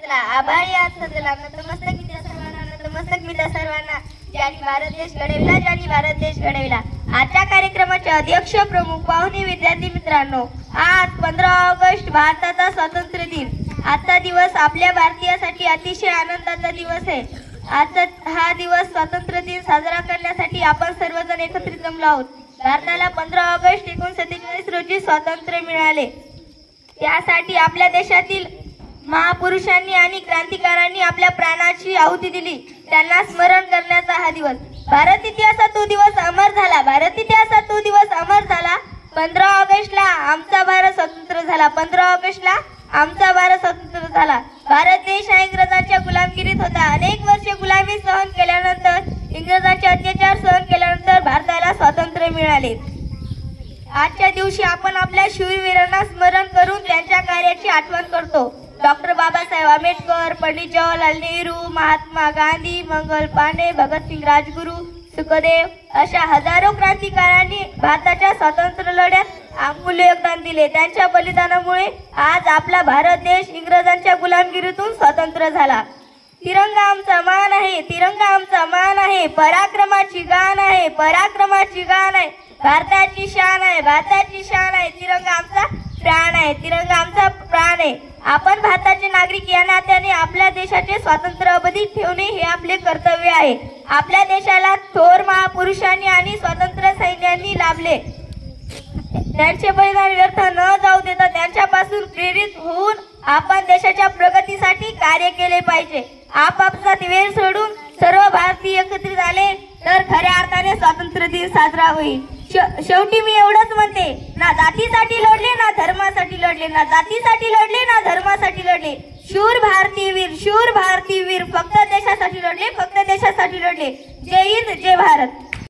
सजला आभाळी आज सजला नतमस्तक मी त्या सर्वांना नतमस्तक मी त्या सर्वांना ज्यांनी भारत देश घडविला ज्यांनी भारत देश घडविला। आजच्या कार्यक्रमाचे अध्यक्ष प्रमुख पाहुणे विद्यार्थी मित्रांनो, आज 15 ऑगस्ट भारताचा स्वातंत्र्य दिन। आजचा दिवस आपल्या भारतीयांसाठी अतिशय आनंदाचा दिवस आहे। आजचा हा दिवस स्वातंत्र्य दिन साजरा करण्यासाठी आपण सर्वजण एकत्रित जमलो आहोत। भारताला 15 ऑगस्ट 1947 रोजी स्वातंत्र्य मिळाले। त्यासाठी आपल्या देशातील महापुरुषांनी आणि क्रांतिकारांनी आपल्या प्राणाची आहुती दिली, त्यांना स्मरण करण्याचा हा दिवस। भारत इतिहासात तो दिवस अमर झाला। भारत इतिहासात तो दिवस अमर झाला। 15 ऑगस्टला आमचा भारत स्वतंत्र झाला। 15 ऑगस्टला आमचा भारत स्वतंत्र झाला। भारत देश हा इंग्रजांच्या गुलामगिरीत होता। अनेक वर्षे गुलामी सहन केल्यानंतर, इंग्रजांचे अत्याचार सहन केल्यानंतर भारताला स्वातंत्र्य मिळाले। आजच्या दिवशी आपण आपल्या शूरवीरांना स्मरण करून त्यांच्या कार्याची आठवण करतो। डॉक्टर बाबासाहेब आंबेडकर, पंडित जवाहरलाल नेहरू, महात्मा गांधी, मंगल पांडे, भगतसिंग राजगुरू, सुखदेव अशा हजारो क्रांतिकारांनी भारताच्या स्वातंत्र्य लढ्यात अमूल्य योगदान दिले। त्यांच्या बलिदानामुळे आज आपला भारत देश इंग्रजांच्या गुलामगिरीतून स्वतंत्र झाला। तिरंगा आमचा मान आहे, तिरंगा आमचा मान आहे, पराक्रमाची गान आहे, पराक्रमाची गान आहे, भारताची शान आहे, भारताची शान आहे, तिरंगा आमचा प्राण आहे, तिरंगा आमचा प्राण आहे। आपण भारताचे नागरिक या नात्याने आपल्या देशाचे स्वातंत्र्य अबाधित ठेवणे हे आपले कर्तव्य आहे। आपल्या देशाला थोर महापुरुषांनी आणि स्वातंत्र्य सैन्यांनी लाभले। त्यांचे बलिदान व्यर्थ न जाऊ देता त्यांच्यापासून प्रेरित होऊन आपण देशाच्या प्रगतीसाठी कार्य केले पाहिजे। आपापसात वेळ सोडून सर्व भारतीय एकत्रित आले तर खऱ्या अर्थाने स्वातंत्र्य दिन साजरा होईल। शेवटी मी एवढंच म्हणते, ना जातीसाठी लढले ना धर्मासाठी लढले, ना जातीसाठी लढले ना धर्मासाठी लढले, शूर भारतीय वीर, शूर भारतीय वीर फक्त देशासाठी लढले, फक्त देशासाठी लढले। जय हिंद, जय भारत।